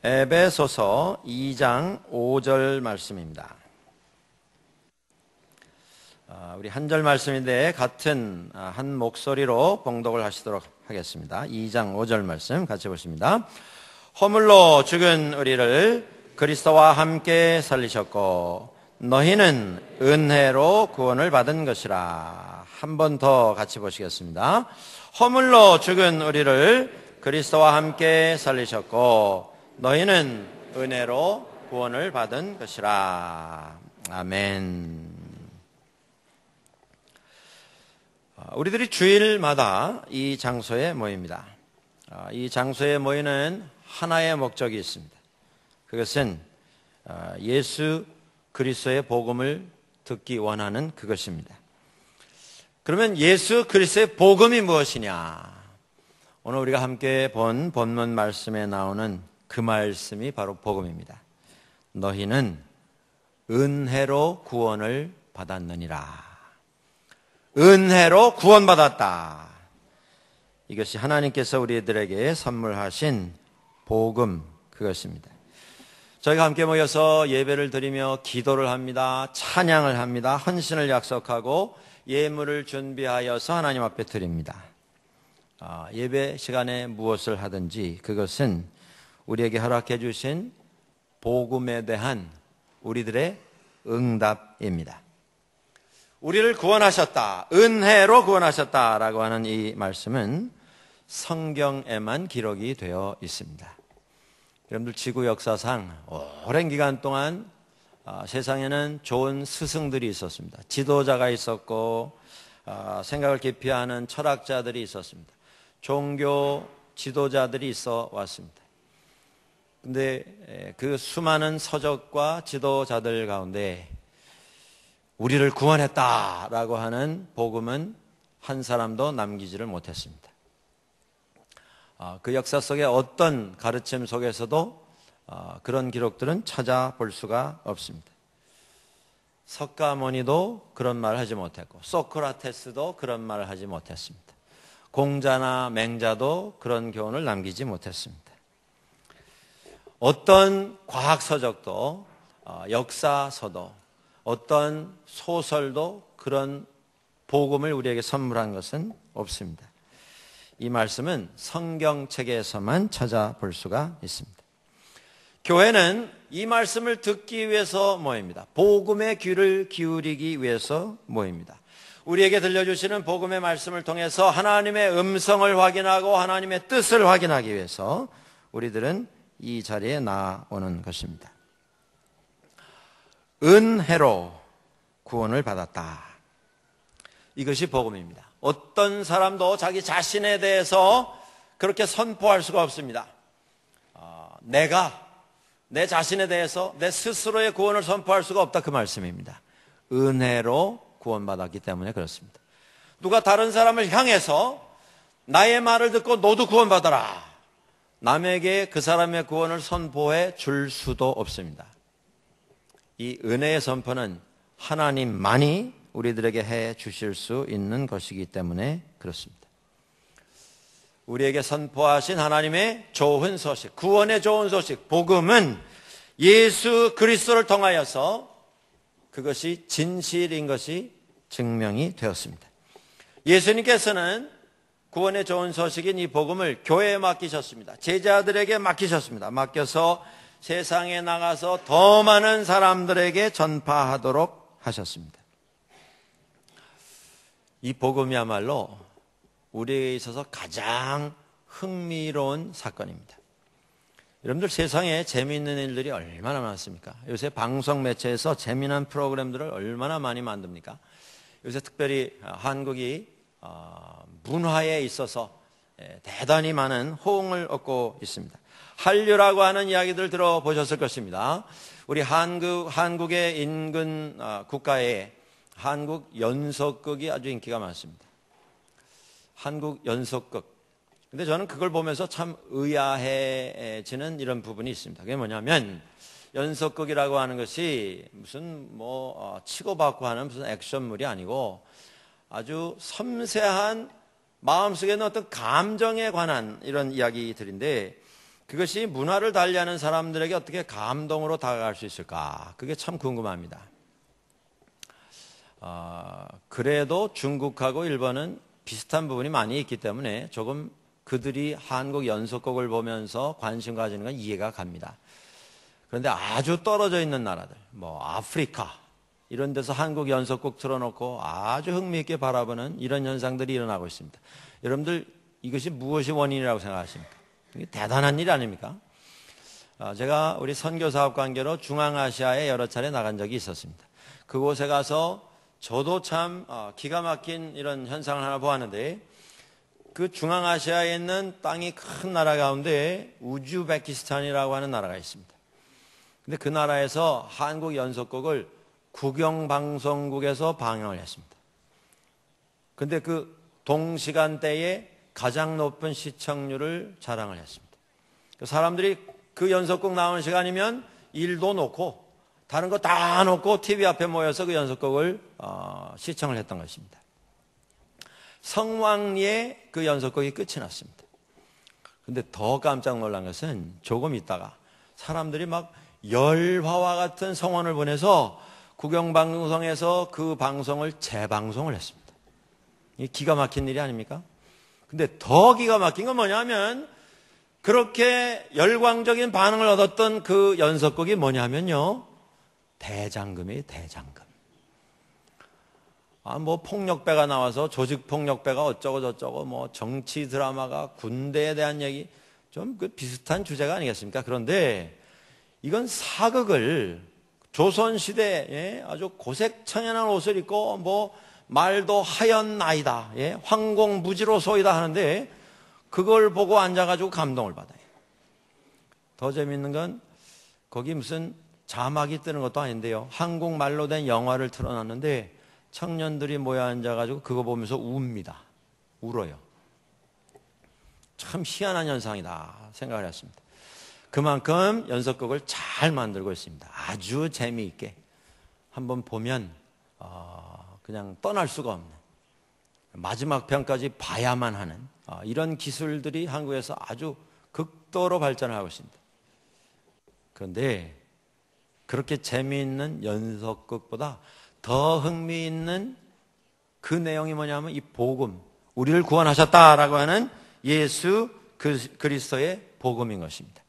에베소서 2장 5절 말씀입니다. 우리 한 절 말씀인데 같은 한 목소리로 봉독을 하시도록 하겠습니다. 2장 5절 말씀 같이 보십니다. 허물로 죽은 우리를 그리스도와 함께 살리셨고 너희는 은혜로 구원을 받은 것이라. 한 번 더 같이 보시겠습니다. 허물로 죽은 우리를 그리스도와 함께 살리셨고 너희는 은혜로 구원을 받은 것이라. 아멘. 우리들이 주일마다 이 장소에 모입니다. 이 장소에 모이는 하나의 목적이 있습니다. 그것은 예수 그리스도의 복음을 듣기 원하는 그것입니다. 그러면 예수 그리스도의 복음이 무엇이냐? 오늘 우리가 함께 본 본문 말씀에 나오는 그 말씀이 바로 복음입니다. 너희는 은혜로 구원을 받았느니라. 은혜로 구원받았다. 이것이 하나님께서 우리들에게 선물하신 복음, 그것입니다. 저희가 함께 모여서 예배를 드리며 기도를 합니다. 찬양을 합니다. 헌신을 약속하고 예물을 준비하여서 하나님 앞에 드립니다. 예배 시간에 무엇을 하든지 그것은 우리에게 허락해 주신 복음에 대한 우리들의 응답입니다. 우리를 구원하셨다, 은혜로 구원하셨다라고 하는 이 말씀은 성경에만 기록이 되어 있습니다. 여러분들 지구 역사상 오랜 기간 동안 세상에는 좋은 스승들이 있었습니다. 지도자가 있었고 생각을 깊이 하는 철학자들이 있었습니다. 종교 지도자들이 있어 왔습니다. 근데 그 수많은 서적과 지도자들 가운데 우리를 구원했다라고 하는 복음은 한 사람도 남기지를 못했습니다. 그 역사 속에 어떤 가르침 속에서도 그런 기록들은 찾아볼 수가 없습니다. 석가모니도 그런 말을 하지 못했고 소크라테스도 그런 말을 하지 못했습니다. 공자나 맹자도 그런 교훈을 남기지 못했습니다. 어떤 과학서적도 역사서도 어떤 소설도 그런 복음을 우리에게 선물한 것은 없습니다. 이 말씀은 성경책에서만 찾아볼 수가 있습니다. 교회는 이 말씀을 듣기 위해서 모입니다. 복음의 귀를 기울이기 위해서 모입니다. 우리에게 들려주시는 복음의 말씀을 통해서 하나님의 음성을 확인하고 하나님의 뜻을 확인하기 위해서 우리들은 이 자리에 나오는 것입니다. 은혜로 구원을 받았다. 이것이 복음입니다. 어떤 사람도 자기 자신에 대해서 그렇게 선포할 수가 없습니다. 내가 내 자신에 대해서 내 스스로의 구원을 선포할 수가 없다, 그 말씀입니다. 은혜로 구원받았기 때문에 그렇습니다. 누가 다른 사람을 향해서 나의 말을 듣고 너도 구원받아라, 남에게 그 사람의 구원을 선포해 줄 수도 없습니다. 이 은혜의 선포는 하나님만이 우리들에게 해 주실 수 있는 것이기 때문에 그렇습니다. 우리에게 선포하신 하나님의 좋은 소식, 구원의 좋은 소식, 복음은 예수 그리스도를 통하여서 그것이 진실인 것이 증명이 되었습니다. 예수님께서는 구원의 좋은 소식인 이 복음을 교회에 맡기셨습니다. 제자들에게 맡기셨습니다. 맡겨서 세상에 나가서 더 많은 사람들에게 전파하도록 하셨습니다. 이 복음이야말로 우리에게 있어서 가장 흥미로운 사건입니다. 여러분들 세상에 재미있는 일들이 얼마나 많습니까? 요새 방송 매체에서 재미난 프로그램들을 얼마나 많이 만듭니까? 요새 특별히 한국이 문화에 있어서 대단히 많은 호응을 얻고 있습니다. 한류라고 하는 이야기들 들어보셨을 것입니다. 우리 한국의 인근 국가에 한국 연속극이 아주 인기가 많습니다. 한국 연속극. 근데 저는 그걸 보면서 참 의아해지는 이런 부분이 있습니다. 그게 뭐냐면 연속극이라고 하는 것이 무슨 치고받고 하는 무슨 액션물이 아니고 아주 섬세한 마음속에 있는 어떤 감정에 관한 이런 이야기들인데 그것이 문화를 달리하는 사람들에게 어떻게 감동으로 다가갈 수 있을까? 그게 참 궁금합니다. 그래도 중국하고 일본은 비슷한 부분이 많이 있기 때문에 조금 그들이 한국 연속곡을 보면서 관심 가지는 건 이해가 갑니다. 그런데 아주 떨어져 있는 나라들, 뭐 아프리카 이런 데서 한국 연속곡 틀어놓고 아주 흥미있게 바라보는 이런 현상들이 일어나고 있습니다. 여러분들 이것이 무엇이 원인이라고 생각하십니까? 이게 대단한 일 아닙니까? 제가 우리 선교사업 관계로 중앙아시아에 여러 차례 나간 적이 있었습니다. 그곳에 가서 저도 참 기가 막힌 이런 현상을 하나 보았는데, 그 중앙아시아에 있는 땅이 큰 나라 가운데 우즈베키스탄이라고 하는 나라가 있습니다. 근데 그 나라에서 한국 연속곡을 국영방송국에서 방영을 했습니다. 근데 그 동시간대에 가장 높은 시청률을 자랑을 했습니다. 사람들이 그 연속곡 나오는 시간이면 일도 놓고 다른 거 다 놓고 TV 앞에 모여서 그 연속곡을 시청을 했던 것입니다. 성황리에 그 연속곡이 끝이 났습니다. 근데 더 깜짝 놀란 것은 조금 있다가 사람들이 막 열화와 같은 성원을 보내서 국영방송에서 그 방송을 재방송을 했습니다. 이게 기가 막힌 일이 아닙니까? 근데 더 기가 막힌 건 뭐냐면, 그렇게 열광적인 반응을 얻었던 그 연속곡이 뭐냐면요, 대장금이에요. 대장금. 뭐 폭력배가 나와서 조직폭력배가 어쩌고 저쩌고, 뭐 정치 드라마가 군대에 대한 얘기, 좀 그 비슷한 주제가 아니겠습니까? 그런데 이건 사극을 조선시대에 아주 고색청연한 옷을 입고 뭐 말도 하연 나이다, 황공무지로소이다 하는데, 그걸 보고 앉아가지고 감동을 받아요. 더 재밌는 건 거기 무슨 자막이 뜨는 것도 아닌데요, 한국말로 된 영화를 틀어놨는데 청년들이 모여 앉아가지고 그거 보면서 웁니다. 울어요. 참 희한한 현상이다 생각을 했습니다. 그만큼 연속극을 잘 만들고 있습니다. 아주 재미있게 한번 보면 그냥 떠날 수가 없는, 마지막 편까지 봐야만 하는 이런 기술들이 한국에서 아주 극도로 발전하고 있습니다. 그런데 그렇게 재미있는 연속극보다 더 흥미있는 그 내용이 뭐냐면 이 복음, 우리를 구원하셨다라고 하는 예수 그리스도의 복음인 것입니다.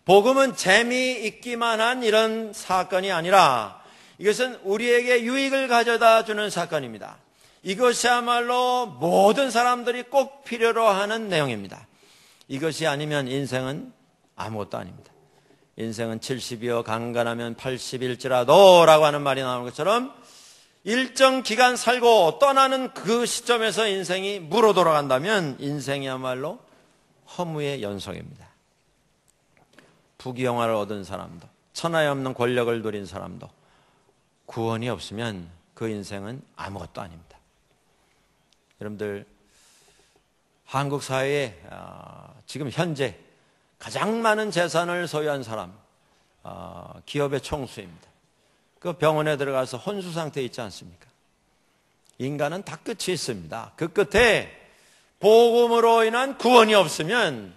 복음은 재미있기만 한 이런 사건이 아니라 이것은 우리에게 유익을 가져다 주는 사건입니다. 이것이야말로 모든 사람들이 꼭 필요로 하는 내용입니다. 이것이 아니면 인생은 아무것도 아닙니다. 인생은 70이여 강간하면 80일지라도 라고 하는 말이 나오는 것처럼 일정 기간 살고 떠나는 그 시점에서 인생이 무로 돌아간다면 인생이야말로 허무의 연속입니다. 부귀영화를 얻은 사람도, 천하에 없는 권력을 누린 사람도 구원이 없으면 그 인생은 아무것도 아닙니다. 여러분들, 한국 사회에 지금 현재 가장 많은 재산을 소유한 사람, 기업의 총수입니다. 그 병원에 들어가서 혼수 상태에 있지 않습니까? 인간은 다 끝이 있습니다. 그 끝에 복음으로 인한 구원이 없으면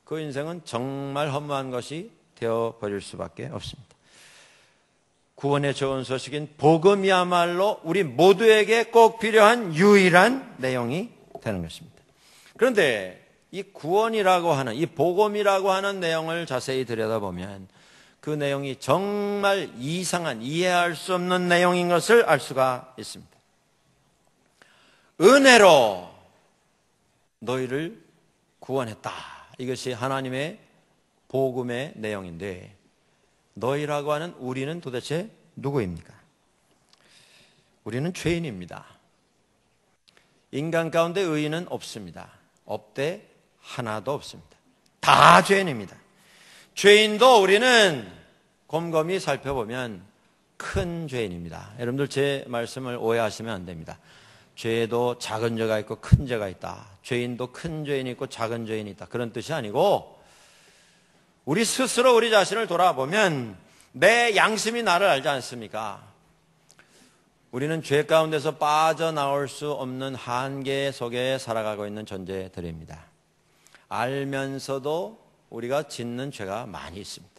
그 인생은 정말 허무한 것이 되어버릴 수밖에 없습니다. 구원의 좋은 소식인 복음이야말로 우리 모두에게 꼭 필요한 유일한 내용이 되는 것입니다. 그런데 이 구원이라고 하는, 이 복음이라고 하는 내용을 자세히 들여다보면 그 내용이 정말 이상한, 이해할 수 없는 내용인 것을 알 수가 있습니다. 은혜로 너희를 구원했다. 이것이 하나님의 복음의 내용인데, 너희라고 하는 우리는 도대체 누구입니까? 우리는 죄인입니다. 인간 가운데 의인은 없습니다. 없되 하나도 없습니다. 다 죄인입니다. 죄인도 우리는 곰곰이 살펴보면 큰 죄인입니다. 여러분들 제 말씀을 오해하시면 안 됩니다. 죄도 작은 죄가 있고 큰 죄가 있다. 죄인도 큰 죄인이 있고 작은 죄인이 있다. 그런 뜻이 아니고, 우리 스스로 우리 자신을 돌아보면 내 양심이 나를 알지 않습니까? 우리는 죄 가운데서 빠져나올 수 없는 한계 속에 살아가고 있는 존재들입니다. 알면서도 우리가 짓는 죄가 많이 있습니다.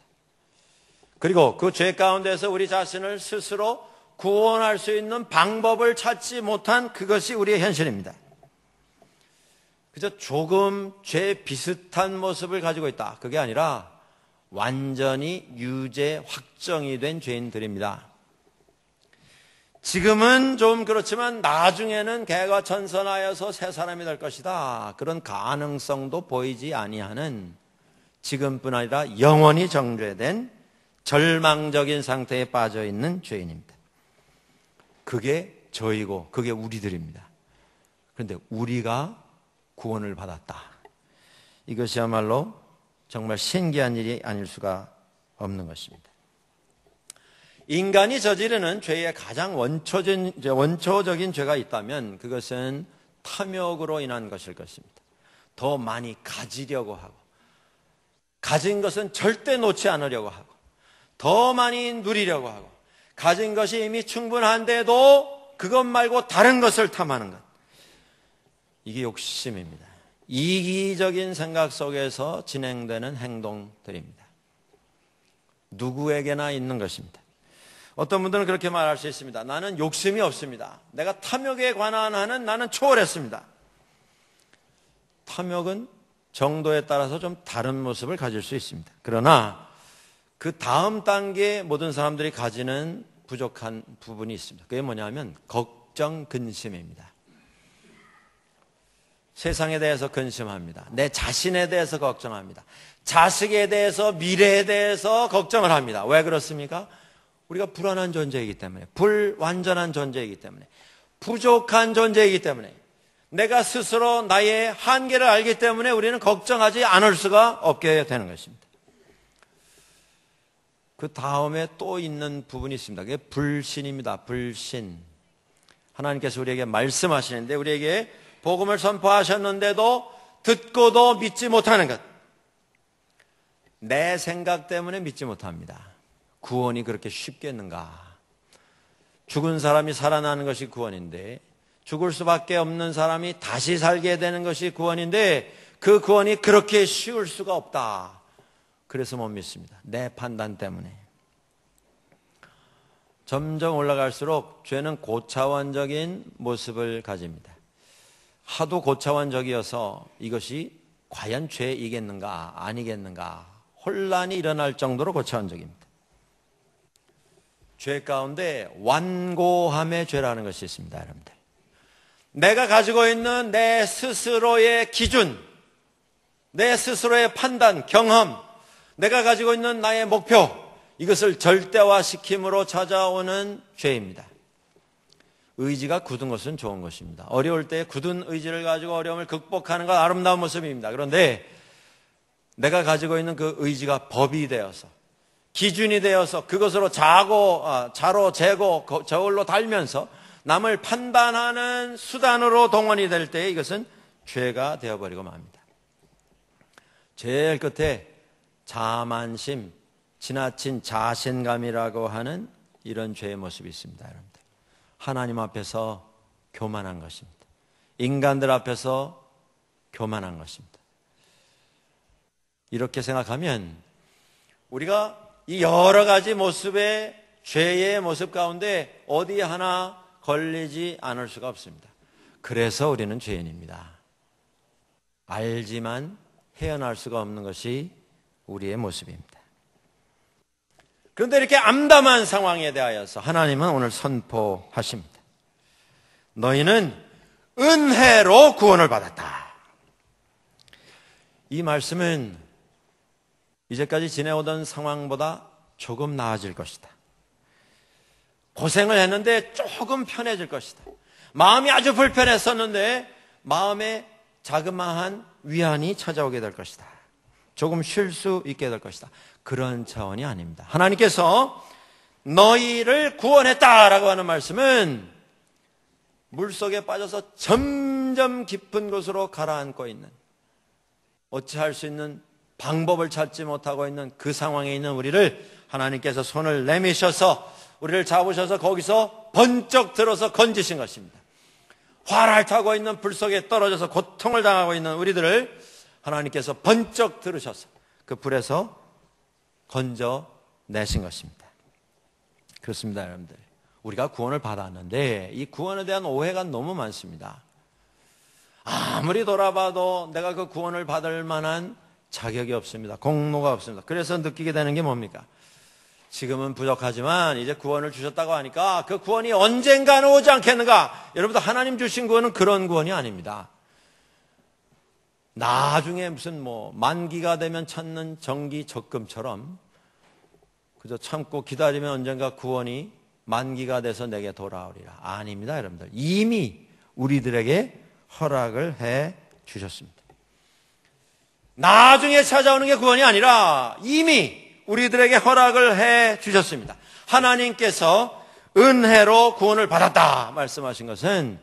그리고 그 죄 가운데서 우리 자신을 스스로 구원할 수 있는 방법을 찾지 못한 그것이 우리의 현실입니다. 그저 조금 죄 비슷한 모습을 가지고 있다. 그게 아니라 완전히 유죄 확정이 된 죄인들입니다. 지금은 좀 그렇지만 나중에는 개과천선하여서 새 사람이 될 것이다. 그런 가능성도 보이지 아니하는 지금뿐 아니라 영원히 정죄된 절망적인 상태에 빠져 있는 죄인입니다. 그게 저희고 그게 우리들입니다. 그런데 우리가 구원을 받았다. 이것이야말로 정말 신기한 일이 아닐 수가 없는 것입니다. 인간이 저지르는 죄의 가장 원초적인 죄가 있다면 그것은 탐욕으로 인한 것일 것입니다. 더 많이 가지려고 하고, 가진 것은 절대 놓지 않으려고 하고, 더 많이 누리려고 하고, 가진 것이 이미 충분한데도 그것 말고 다른 것을 탐하는 것. 이게 욕심입니다. 이기적인 생각 속에서 진행되는 행동들입니다. 누구에게나 있는 것입니다. 어떤 분들은 그렇게 말할 수 있습니다. 나는 욕심이 없습니다. 내가 탐욕에 관한 한은 나는 초월했습니다. 탐욕은 정도에 따라서 좀 다른 모습을 가질 수 있습니다. 그러나 그 다음 단계에 모든 사람들이 가지는 부족한 부분이 있습니다. 그게 뭐냐면 걱정, 근심입니다. 세상에 대해서 근심합니다. 내 자신에 대해서 걱정합니다. 자식에 대해서, 미래에 대해서 걱정을 합니다. 왜 그렇습니까? 우리가 불완한 존재이기 때문에, 불완전한 존재이기 때문에, 부족한 존재이기 때문에, 내가 스스로 나의 한계를 알기 때문에 우리는 걱정하지 않을 수가 없게 되는 것입니다. 그 다음에 또 있는 부분이 있습니다. 그게 불신입니다. 불신. 하나님께서 우리에게 말씀하시는데 우리에게 복음을 선포하셨는데도 듣고도 믿지 못하는 것. 내 생각 때문에 믿지 못합니다. 구원이 그렇게 쉽겠는가? 죽은 사람이 살아나는 것이 구원인데, 죽을 수밖에 없는 사람이 다시 살게 되는 것이 구원인데, 그 구원이 그렇게 쉬울 수가 없다. 그래서 못 믿습니다. 내 판단 때문에. 점점 올라갈수록 죄는 고차원적인 모습을 가집니다. 하도 고차원적이어서 이것이 과연 죄이겠는가 아니겠는가 혼란이 일어날 정도로 고차원적입니다. 죄 가운데 완고함의 죄라는 것이 있습니다, 여러분들. 내가 가지고 있는 내 스스로의 기준, 내 스스로의 판단, 경험, 내가 가지고 있는 나의 목표, 이것을 절대화시킴으로 찾아오는 죄입니다. 의지가 굳은 것은 좋은 것입니다. 어려울 때 굳은 의지를 가지고 어려움을 극복하는 건 아름다운 모습입니다. 그런데 내가 가지고 있는 그 의지가 법이 되어서, 기준이 되어서 그것으로 자로 재고 저울로 달면서 남을 판단하는 수단으로 동원이 될 때 이것은 죄가 되어버리고 맙니다. 제일 끝에 자만심, 지나친 자신감이라고 하는 이런 죄의 모습이 있습니다, 여러분들. 하나님 앞에서 교만한 것입니다. 인간들 앞에서 교만한 것입니다. 이렇게 생각하면 우리가 이 여러 가지 모습의 죄의 모습 가운데 어디 하나 걸리지 않을 수가 없습니다. 그래서 우리는 죄인입니다. 알지만 헤어날 수가 없는 것이 우리의 모습입니다. 그런데 이렇게 암담한 상황에 대하여서 하나님은 오늘 선포하십니다. 너희는 은혜로 구원을 받았다. 이 말씀은 이제까지 지내오던 상황보다 조금 나아질 것이다. 고생을 했는데 조금 편해질 것이다. 마음이 아주 불편했었는데 마음에 자그마한 위안이 찾아오게 될 것이다. 조금 쉴 수 있게 될 것이다. 그런 차원이 아닙니다. 하나님께서 너희를 구원했다라고 하는 말씀은 물속에 빠져서 점점 깊은 곳으로 가라앉고 있는, 어찌할 수 있는 방법을 찾지 못하고 있는 그 상황에 있는 우리를 하나님께서 손을 내미셔서 우리를 잡으셔서 거기서 번쩍 들어서 건지신 것입니다. 활알 타고 있는 불 속에 떨어져서 고통을 당하고 있는 우리들을 하나님께서 번쩍 들으셔서 그 불에서 건져내신 것입니다. 그렇습니다, 여러분들. 우리가 구원을 받았는데 이 구원에 대한 오해가 너무 많습니다. 아무리 돌아봐도 내가 그 구원을 받을 만한 자격이 없습니다. 공로가 없습니다. 그래서 느끼게 되는 게 뭡니까? 지금은 부족하지만 이제 구원을 주셨다고 하니까 그 구원이 언젠가는 오지 않겠는가? 여러분들, 하나님 주신 구원은 그런 구원이 아닙니다. 나중에 무슨 만기가 되면 찾는 정기 적금처럼 그저 참고 기다리면 언젠가 구원이 만기가 돼서 내게 돌아오리라. 아닙니다, 여러분들. 이미 우리들에게 허락을 해 주셨습니다. 나중에 찾아오는 게 구원이 아니라 이미 우리들에게 허락을 해 주셨습니다. 하나님께서 은혜로 구원을 받았다 말씀하신 것은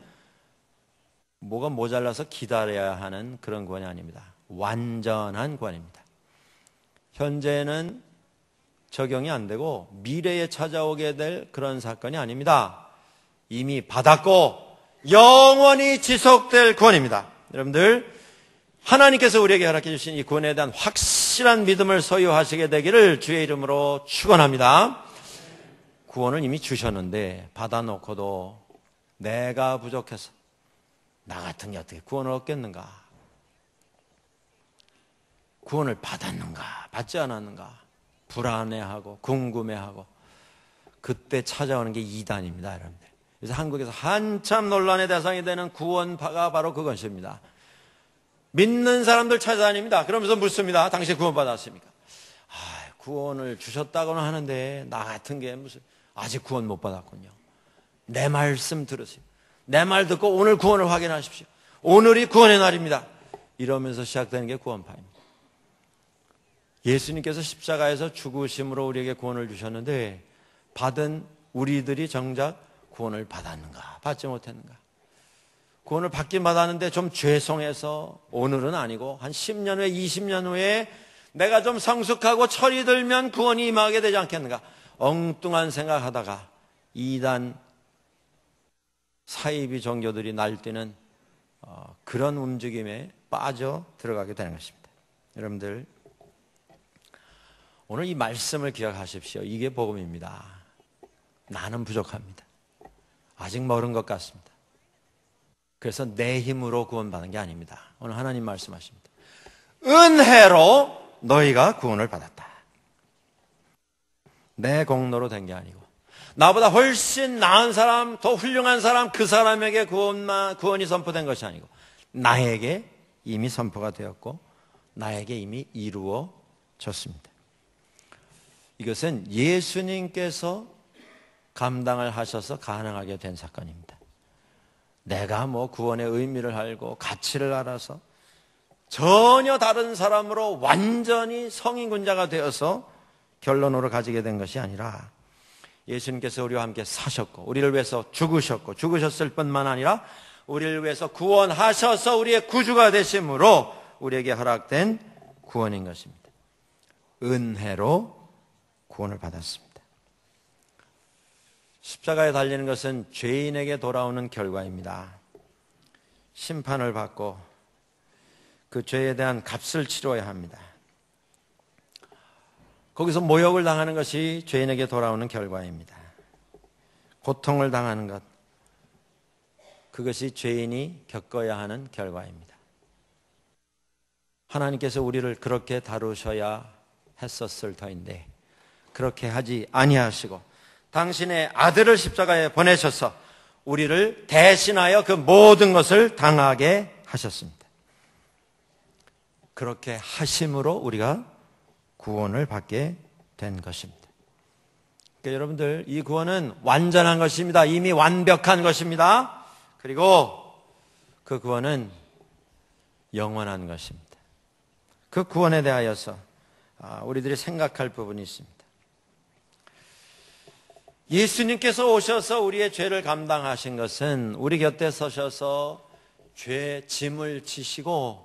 뭐가 모자라서 기다려야 하는 그런 구원이 아닙니다. 완전한 구원입니다. 현재는 적용이 안 되고 미래에 찾아오게 될 그런 사건이 아닙니다. 이미 받았고 영원히 지속될 구원입니다. 여러분들, 하나님께서 우리에게 허락해 주신 이 구원에 대한 확실한 믿음을 소유하시게 되기를 주의 이름으로 축원합니다. 구원을 이미 주셨는데 받아놓고도 내가 부족해서 나 같은 게 어떻게 구원을 얻겠는가? 구원을 받았는가? 받지 않았는가? 불안해하고 궁금해하고 그때 찾아오는 게 이단입니다, 여러분들. 그래서 한국에서 한참 논란의 대상이 되는 구원파가 바로 그것입니다. 믿는 사람들 찾아다닙니다. 그러면서 묻습니다. 당신 구원 받았습니까? 구원을 주셨다고는 하는데 나 같은 게 무슨 아직 구원 못 받았군요. 내 말씀 들으세요. 내 말 듣고 오늘 구원을 확인하십시오. 오늘이 구원의 날입니다. 이러면서 시작되는 게 구원파입니다. 예수님께서 십자가에서 죽으심으로 우리에게 구원을 주셨는데 받은 우리들이 정작 구원을 받았는가? 받지 못했는가? 구원을 받긴 받았는데 좀 죄송해서 오늘은 아니고 한 10년 후에 20년 후에 내가 좀 성숙하고 철이 들면 구원이 임하게 되지 않겠는가? 엉뚱한 생각하다가 이단 사이비 종교들이 날뛰는 그런 움직임에 빠져 들어가게 되는 것입니다. 여러분들, 오늘 이 말씀을 기억하십시오. 이게 복음입니다. 나는 부족합니다. 아직 멀은 것 같습니다. 그래서 내 힘으로 구원받은 게 아닙니다. 오늘 하나님 말씀하십니다. 은혜로 너희가 구원을 받았다. 내 공로로 된 게 아니고 나보다 훨씬 나은 사람, 더 훌륭한 사람, 그 사람에게 구원이 선포된 것이 아니고 나에게 이미 선포가 되었고 나에게 이미 이루어졌습니다. 이것은 예수님께서 감당을 하셔서 가능하게 된 사건입니다. 내가 구원의 의미를 알고 가치를 알아서 전혀 다른 사람으로 완전히 성인군자가 되어서 결론으로 가지게 된 것이 아니라 예수님께서 우리와 함께 사셨고 우리를 위해서 죽으셨고 죽으셨을 뿐만 아니라 우리를 위해서 구원하셔서 우리의 구주가 되심으로 우리에게 허락된 구원인 것입니다. 은혜로 구원을 받았습니다. 십자가에 달리는 것은 죄인에게 돌아오는 결과입니다. 심판을 받고 그 죄에 대한 값을 치러야 합니다. 거기서 모욕을 당하는 것이 죄인에게 돌아오는 결과입니다. 고통을 당하는 것, 그것이 죄인이 겪어야 하는 결과입니다. 하나님께서 우리를 그렇게 다루셔야 했었을 터인데 그렇게 하지 아니하시고 당신의 아들을 십자가에 보내셔서 우리를 대신하여 그 모든 것을 당하게 하셨습니다. 그렇게 하심으로 우리가 구원을 받게 된 것입니다. 그러니까 여러분들, 이 구원은 완전한 것입니다. 이미 완벽한 것입니다. 그리고 그 구원은 영원한 것입니다. 그 구원에 대하여서 우리들이 생각할 부분이 있습니다. 예수님께서 오셔서 우리의 죄를 감당하신 것은 우리 곁에 서셔서 죄 짐을 지시고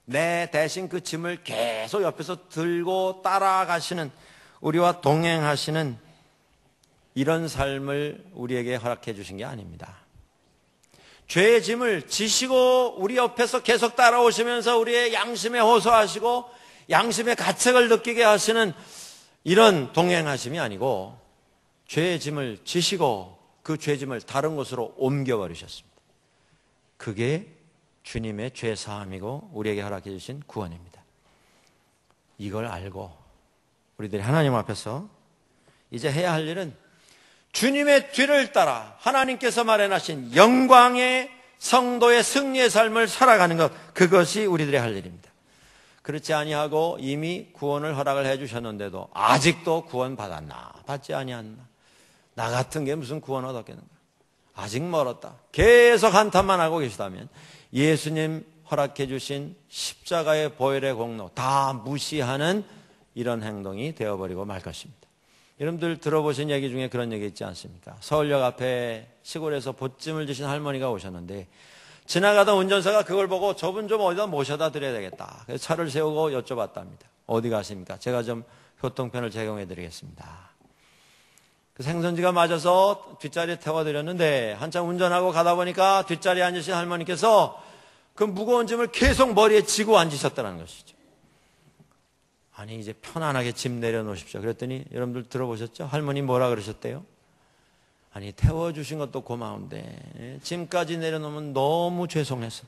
내 대신 그 짐을 계속 옆에서 들고 따라가시는, 우리와 동행하시는 이런 삶을 우리에게 허락해 주신 게 아닙니다. 죄의 짐을 지시고 우리 옆에서 계속 따라오시면서 우리의 양심에 호소하시고 양심의 가책을 느끼게 하시는 이런 동행하심이 아니고 죄의 짐을 지시고 그 죄의 짐을 다른 곳으로 옮겨버리셨습니다. 그게 주님의 죄 사함이고 우리에게 허락해 주신 구원입니다. 이걸 알고 우리들이 하나님 앞에서 이제 해야 할 일은 주님의 뒤를 따라 하나님께서 마련하신 영광의 성도의 승리의 삶을 살아가는 것, 그것이 우리들의 할 일입니다. 그렇지 아니하고 이미 구원을 허락을 해 주셨는데도 아직도 구원 받았나 받지 아니했나, 나 같은 게 무슨 구원 얻었겠는가, 아직 멀었다, 계속 한탄만 하고 계시다면 예수님 허락해 주신 십자가의 보혈의 공로 다 무시하는 이런 행동이 되어버리고 말 것입니다. 여러분들 들어보신 얘기 중에 그런 얘기 있지 않습니까? 서울역 앞에 시골에서 보찜을 드신 할머니가 오셨는데 지나가던 운전사가 그걸 보고 저분 좀 어디다 모셔다 드려야 되겠다. 그래서 차를 세우고 여쭤봤답니다. 어디 가십니까? 제가 좀 교통편을 제공해 드리겠습니다. 그 생선지가 맞아서 뒷자리에 태워드렸는데 한참 운전하고 가다 보니까 뒷자리에 앉으신 할머니께서 그 무거운 짐을 계속 머리에 지고 앉으셨다는 것이죠. 아니 이제 편안하게 짐 내려놓으십시오. 그랬더니 여러분들 들어보셨죠? 할머니 뭐라 그러셨대요? 아니 태워주신 것도 고마운데 짐까지 내려놓으면 너무 죄송해서.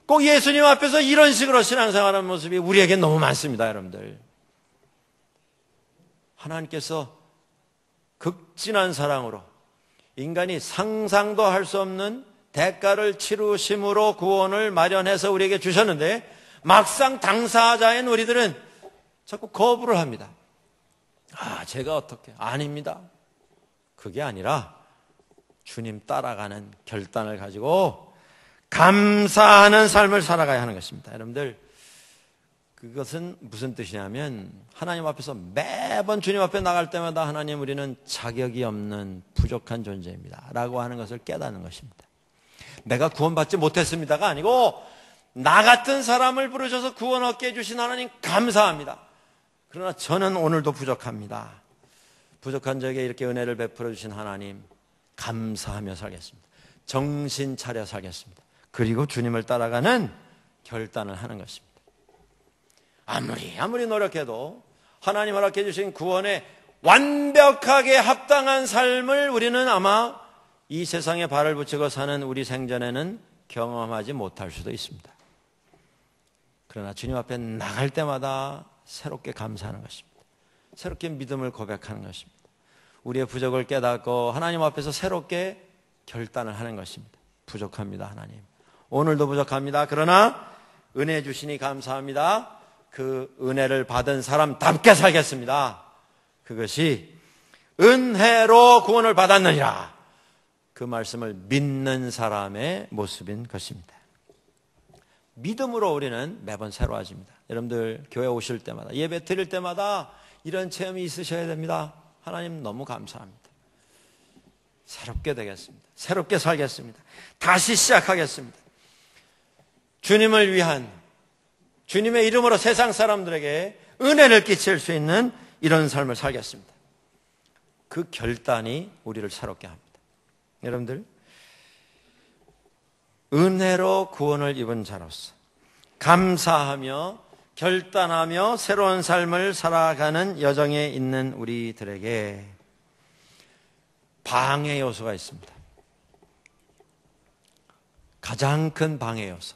꼭 예수님 앞에서 이런 식으로 신앙생활하는 모습이 우리에게 너무 많습니다. 여러분들, 하나님께서 극진한 사랑으로 인간이 상상도 할 수 없는 대가를 치르심으로 구원을 마련해서 우리에게 주셨는데 막상 당사자인 우리들은 자꾸 거부를 합니다. 제가 어떻게? 아닙니다. 그게 아니라 주님 따라가는 결단을 가지고 감사하는 삶을 살아가야 하는 것입니다. 여러분들, 그것은 무슨 뜻이냐면 하나님 앞에서 매번 주님 앞에 나갈 때마다 하나님, 우리는 자격이 없는 부족한 존재입니다 라고 하는 것을 깨닫는 것입니다. 내가 구원받지 못했습니다가 아니고 나 같은 사람을 부르셔서 구원 얻게 해주신 하나님 감사합니다. 그러나 저는 오늘도 부족합니다. 부족한 저에게 이렇게 은혜를 베풀어 주신 하나님 감사하며 살겠습니다. 정신 차려 살겠습니다. 그리고 주님을 따라가는 결단을 하는 것입니다. 아무리 노력해도 하나님 허락해 주신 구원에 완벽하게 합당한 삶을 우리는 아마 이 세상에 발을 붙이고 사는 우리 생전에는 경험하지 못할 수도 있습니다. 그러나 주님 앞에 나갈 때마다 새롭게 감사하는 것입니다. 새롭게 믿음을 고백하는 것입니다. 우리의 부족을 깨닫고 하나님 앞에서 새롭게 결단을 하는 것입니다. 부족합니다 하나님, 오늘도 부족합니다. 그러나 은혜 주시니 감사합니다. 그 은혜를 받은 사람답게 살겠습니다. 그것이 은혜로 구원을 받았느니라, 그 말씀을 믿는 사람의 모습인 것입니다. 믿음으로 우리는 매번 새로워집니다. 여러분들 교회 오실 때마다, 예배 드릴 때마다 이런 체험이 있으셔야 됩니다. 하나님 너무 감사합니다. 새롭게 되겠습니다. 새롭게 살겠습니다. 다시 시작하겠습니다. 주님을 위한, 주님의 이름으로 세상 사람들에게 은혜를 끼칠 수 있는 이런 삶을 살겠습니다. 그 결단이 우리를 새롭게 합니다. 여러분들, 은혜로 구원을 입은 자로서 감사하며 결단하며 새로운 삶을 살아가는 여정에 있는 우리들에게 방해 요소가 있습니다. 가장 큰 방해 요소,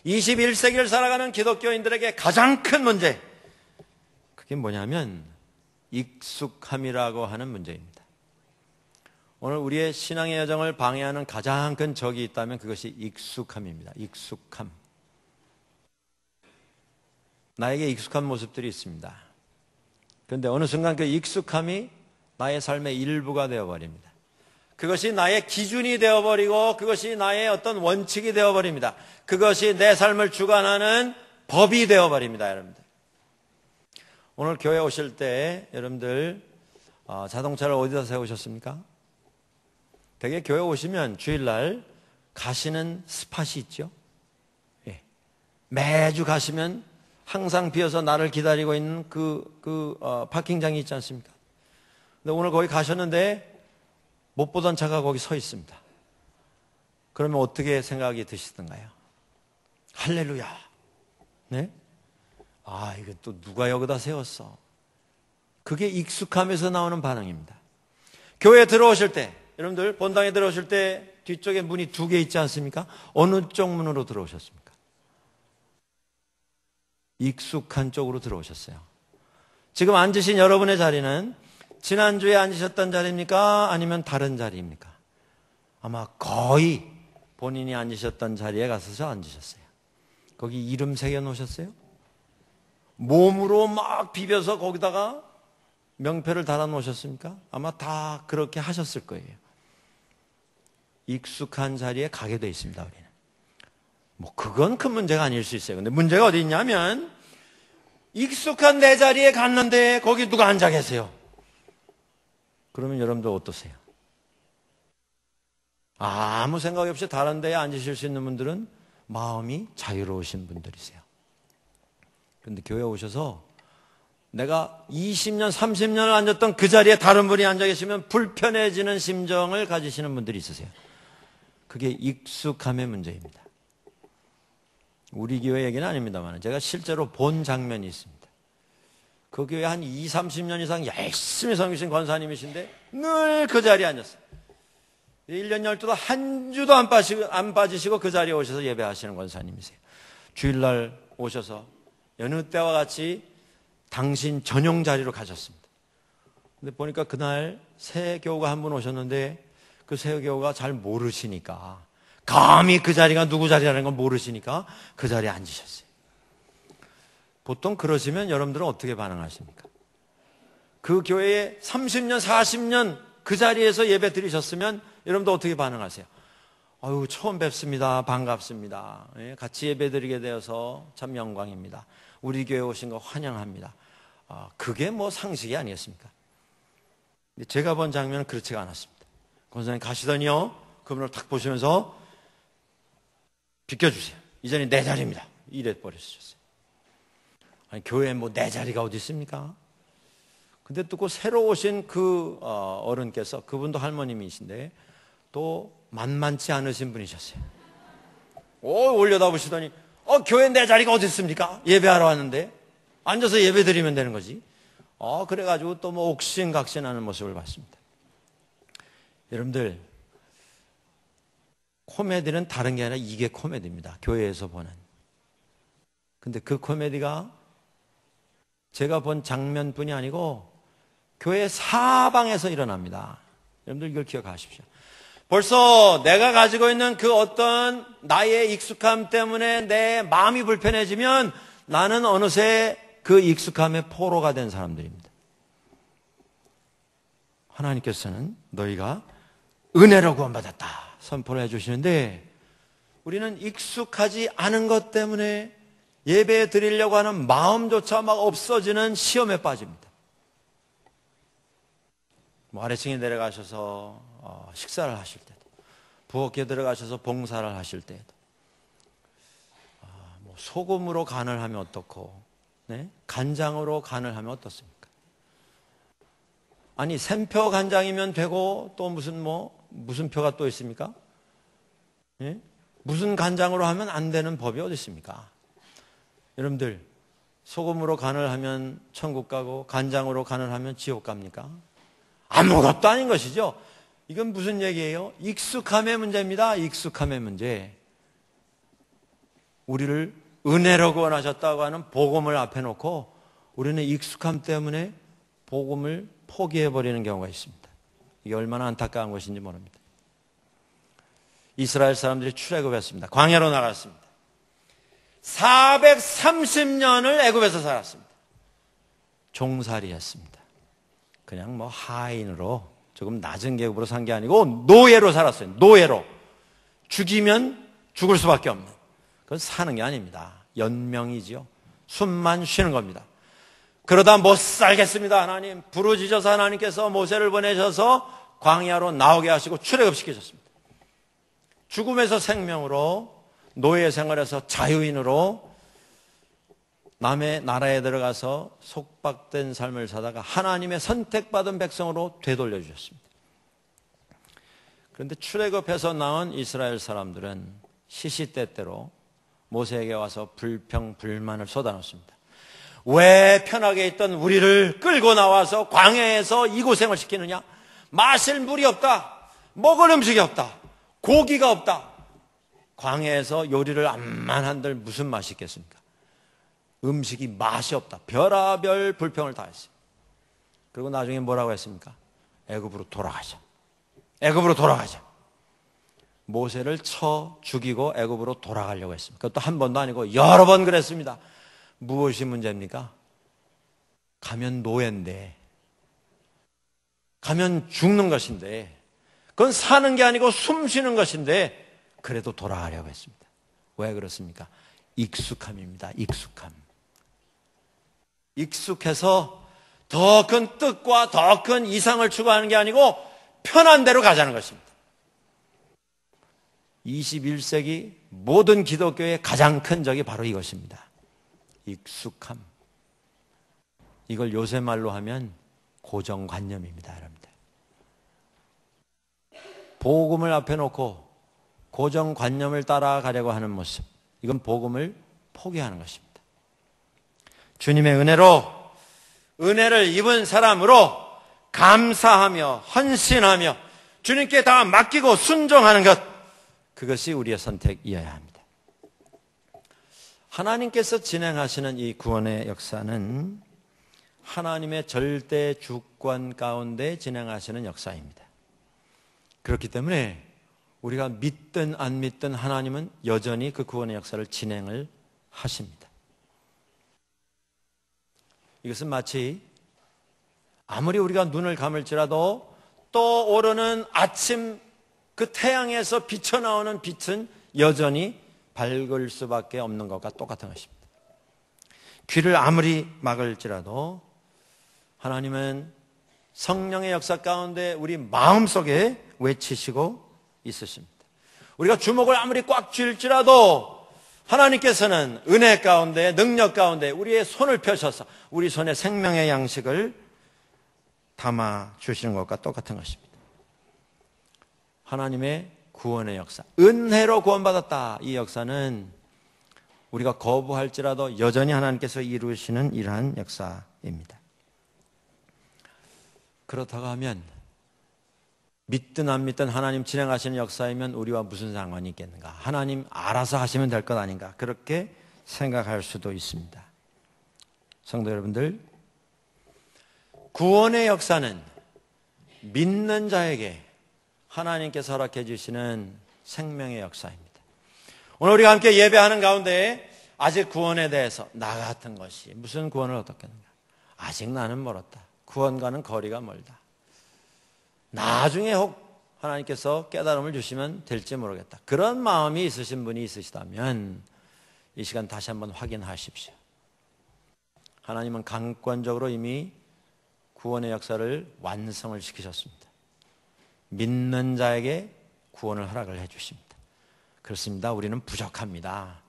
21세기를 살아가는 기독교인들에게 가장 큰 문제, 그게 뭐냐면 익숙함이라고 하는 문제입니다. 오늘 우리의 신앙의 여정을 방해하는 가장 큰 적이 있다면 그것이 익숙함입니다. 익숙함. 나에게 익숙한 모습들이 있습니다. 그런데 어느 순간 그 익숙함이 나의 삶의 일부가 되어버립니다. 그것이 나의 기준이 되어버리고 그것이 나의 어떤 원칙이 되어버립니다. 그것이 내 삶을 주관하는 법이 되어버립니다. 여러분들, 오늘 교회 오실 때 여러분들 자동차를 어디다 세우셨습니까? 되게 교회 오시면 주일날 가시는 스팟이 있죠. 예. 매주 가시면 항상 비어서 나를 기다리고 있는 파킹장이 있지 않습니까? 근데 오늘 거기 가셨는데 못 보던 차가 거기 서 있습니다. 그러면 어떻게 생각이 드시던가요? 할렐루야. 네? 이거 또 누가 여기다 세웠어? 그게 익숙함에서 나오는 반응입니다. 교회에 들어오실 때, 여러분들 본당에 들어오실 때 뒤쪽에 문이 2개 있지 않습니까? 어느 쪽 문으로 들어오셨습니까? 익숙한 쪽으로 들어오셨어요. 지금 앉으신 여러분의 자리는 지난주에 앉으셨던 자리입니까? 아니면 다른 자리입니까? 아마 거의 본인이 앉으셨던 자리에 가서 앉으셨어요. 거기 이름 새겨 놓으셨어요? 몸으로 막 비벼서 거기다가 명패를 달아 놓으셨습니까? 아마 다 그렇게 하셨을 거예요. 익숙한 자리에 가게 돼 있습니다, 우리는. 그건 큰 문제가 아닐 수 있어요. 근데 문제가 어디 있냐면, 익숙한 내 자리에 갔는데 거기 누가 앉아 계세요. 그러면 여러분들 어떠세요? 아무 생각 없이 다른 데에 앉으실 수 있는 분들은 마음이 자유로우신 분들이세요. 그런데 교회에 오셔서 내가 20년, 30년을 앉았던 그 자리에 다른 분이 앉아 계시면 불편해지는 심정을 가지시는 분들이 있으세요. 그게 익숙함의 문제입니다. 우리 교회 얘기는 아닙니다만 제가 실제로 본 장면이 있습니다. 그 교회 한 20, 30년 이상 열심히 섬기신 권사님이신데 늘 그 자리에 앉았어요. 1년 12도 한 주도 안 빠지시고 그 자리에 오셔서 예배하시는 권사님이세요. 주일날 오셔서 여느 때와 같이 당신 전용 자리로 가셨습니다. 근데 보니까 그날 새 교우가 한 분 오셨는데 그 새 교우가 잘 모르시니까, 감히 그 자리가 누구 자리라는 걸 모르시니까 그 자리에 앉으셨어요. 보통 그러시면 여러분들은 어떻게 반응하십니까? 그 교회에 30년, 40년 그 자리에서 예배 드리셨으면 여러분들 어떻게 반응하세요? 아유, 처음 뵙습니다. 반갑습니다. 같이 예배 드리게 되어서 참 영광입니다. 우리 교회 오신 거 환영합니다. 그게 상식이 아니겠습니까? 제가 본 장면은 그렇지가 않았습니다. 권사님 가시더니요, 그분을 탁 보시면서 비켜주세요. 이 자리 내 자리입니다. 이래 버리셨어요. 아니, 교회에 내 자리가 어디 있습니까? 근데 또 그 새로 오신 그 어른께서, 그분도 할머님이신데 또 만만치 않으신 분이셨어요. 올려다보시더니 교회 내 자리가 어디 있습니까? 예배하러 왔는데 앉아서 예배 드리면 되는 거지. 그래가지고 또 옥신각신하는 모습을 봤습니다. 여러분들, 코미디는 다른 게 아니라 이게 코미디입니다. 교회에서 보는. 근데 그 코미디가 제가 본 장면뿐이 아니고 교회 사방에서 일어납니다. 여러분들 이걸 기억하십시오. 벌써 내가 가지고 있는 그 어떤 나의 익숙함 때문에 내 마음이 불편해지면 나는 어느새 그 익숙함의 포로가 된 사람들입니다. 하나님께서는 너희가 은혜로 구원받았다 선포를 해주시는데, 우리는 익숙하지 않은 것 때문에 예배 드리려고 하는 마음조차 막 없어지는 시험에 빠집니다. 아래층에 내려가셔서 식사를 하실 때도, 부엌에 들어가셔서 봉사를 하실 때도, 소금으로 간을 하면 어떻고, 간장으로 간을 하면 어떻습니까? 아니, 샘표 간장이면 되고 또 무슨 표가 또 있습니까? 무슨 간장으로 하면 안 되는 법이 어디 있습니까? 여러분들, 소금으로 간을 하면 천국 가고 간장으로 간을 하면 지옥 갑니까? 아무것도 아닌 것이죠. 이건 무슨 얘기예요? 익숙함의 문제입니다. 익숙함의 문제. 우리를 은혜로 구원하셨다고 하는 복음을 앞에 놓고 우리는 익숙함 때문에 복음을 포기해버리는 경우가 있습니다. 이게 얼마나 안타까운 것인지 모릅니다. 이스라엘 사람들이 출애굽했습니다. 광야로 나갔습니다. 430년을 애굽에서 살았습니다. 종살이 했습니다. 그냥 하인으로 조금 낮은 계급으로 산 게 아니고 노예로 살았어요. 노예로. 죽이면 죽을 수밖에 없는. 그건 사는 게 아닙니다. 연명이지요. 숨만 쉬는 겁니다. 그러다 못 살겠습니다. 하나님 부르짖어서 하나님께서 모세를 보내셔서 광야로 나오게 하시고 출애굽시키셨습니다. 죽음에서 생명으로, 노예 생활에서 자유인으로 남의 나라에 들어가서 속박된 삶을 사다가 하나님의 선택받은 백성으로 되돌려 주셨습니다. 그런데 출애굽해서 나온 이스라엘 사람들은 시시때때로 모세에게 와서 불평, 불만을 쏟아놓습니다. 왜 편하게 있던 우리를 끌고 나와서 광야에서 이 고생을 시키느냐? 마실 물이 없다. 먹을 음식이 없다. 고기가 없다. 광야에서 요리를 암만 한들 무슨 맛이 있겠습니까? 음식이 맛이 없다. 별의별 불평을 다 했어요. 그리고 나중에 뭐라고 했습니까? 애굽으로 돌아가자. 애굽으로 돌아가자. 모세를 쳐 죽이고 애굽으로 돌아가려고 했습니다. 그것도 한 번도 아니고 여러 번 그랬습니다. 무엇이 문제입니까? 가면 노예인데, 가면 죽는 것인데, 그건 사는 게 아니고 숨 쉬는 것인데 그래도 돌아가려고 했습니다. 왜 그렇습니까? 익숙함입니다. 익숙함. 익숙해서 더 큰 뜻과 더 큰 이상을 추구하는 게 아니고 편한 대로 가자는 것입니다. 21세기 모든 기독교의 가장 큰 적이 바로 이것입니다. 익숙함. 이걸 요새 말로 하면 고정관념입니다, 여러분들. 복음을 앞에 놓고 고정관념을 따라가려고 하는 모습, 이건 복음을 포기하는 것입니다. 주님의 은혜를 입은 사람으로 감사하며 헌신하며 주님께 다 맡기고 순종하는 것, 그것이 우리의 선택이어야 합니다. 하나님께서 진행하시는 이 구원의 역사는 하나님의 절대 주권 가운데 진행하시는 역사입니다. 그렇기 때문에 우리가 믿든 안 믿든 하나님은 여전히 그 구원의 역사를 진행을 하십니다. 이것은 마치 아무리 우리가 눈을 감을지라도 또 오르는 아침 그 태양에서 비쳐나오는 빛은 여전히 밝을 수밖에 없는 것과 똑같은 것입니다. 귀를 아무리 막을지라도 하나님은 성령의 역사 가운데 우리 마음속에 외치시고 있으십니다. 우리가 주먹을 아무리 꽉 쥘지라도 하나님께서는 은혜 가운데, 능력 가운데 우리의 손을 펴셔서 우리 손에 생명의 양식을 담아 주시는 것과 똑같은 것입니다. 하나님의 구원의 역사, 은혜로 구원받았다. 이 역사는 우리가 거부할지라도 여전히 하나님께서 이루시는 이러한 역사입니다. 그렇다고 하면 믿든 안 믿든 하나님 진행하시는 역사이면 우리와 무슨 상관이 있겠는가? 하나님 알아서 하시면 될 것 아닌가? 그렇게 생각할 수도 있습니다. 성도 여러분들, 구원의 역사는 믿는 자에게 하나님께서 허락해 주시는 생명의 역사입니다. 오늘 우리가 함께 예배하는 가운데 아직 구원에 대해서 나 같은 것이 무슨 구원을 얻었겠는가? 아직 나는 멀었다. 구원과는 거리가 멀다. 나중에 혹 하나님께서 깨달음을 주시면 될지 모르겠다. 그런 마음이 있으신 분이 있으시다면 이 시간 다시 한번 확인하십시오. 하나님은 강권적으로 이미 구원의 역사를 완성을 시키셨습니다. 믿는 자에게 구원을 허락을 해주십니다. 그렇습니다. 우리는 부족합니다.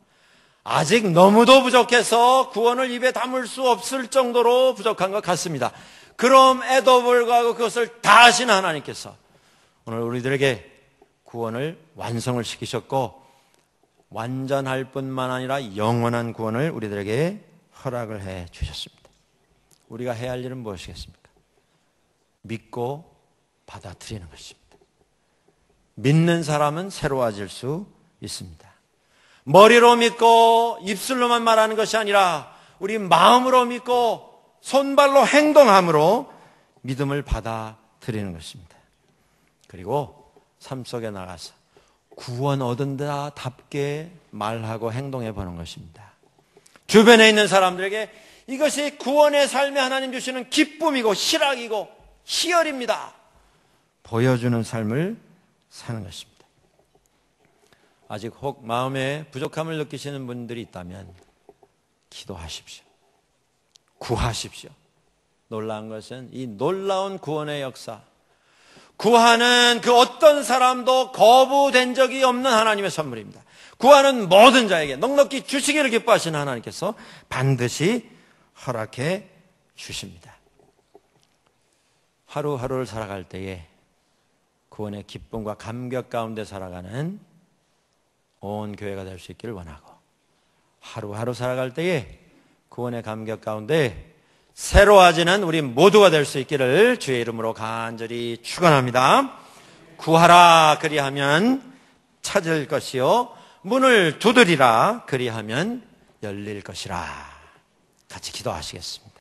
아직 너무도 부족해서 구원을 입에 담을 수 없을 정도로 부족한 것 같습니다. 그럼에도 불구하고 그것을 다 하신 하나님께서 오늘 우리들에게 구원을 완성을 시키셨고 완전할 뿐만 아니라 영원한 구원을 우리들에게 허락을 해 주셨습니다. 우리가 해야 할 일은 무엇이겠습니까? 믿고 받아들이는 것입니다. 믿는 사람은 새로워질 수 있습니다. 머리로 믿고 입술로만 말하는 것이 아니라 우리 마음으로 믿고 손발로 행동함으로 믿음을 받아들이는 것입니다. 그리고 삶 속에 나가서 구원 얻은 자답게 말하고 행동해 보는 것입니다. 주변에 있는 사람들에게 이것이 구원의 삶에 하나님 주시는 기쁨이고 희락이고 희열입니다. 보여주는 삶을 사는 것입니다. 아직 혹 마음에 부족함을 느끼시는 분들이 있다면 기도하십시오. 구하십시오. 놀라운 것은 이 놀라운 구원의 역사, 구하는 그 어떤 사람도 거부된 적이 없는 하나님의 선물입니다. 구하는 모든 자에게 넉넉히 주시기를 기뻐하시는 하나님께서 반드시 허락해 주십니다. 하루하루를 살아갈 때에 구원의 기쁨과 감격 가운데 살아가는 온 교회가 될 수 있기를 원하고, 하루하루 살아갈 때에 구원의 감격 가운데 새로워지는 우리 모두가 될 수 있기를 주의 이름으로 간절히 축원합니다. 구하라 그리하면 찾을 것이요 문을 두드리라 그리하면 열릴 것이라. 같이 기도하시겠습니다.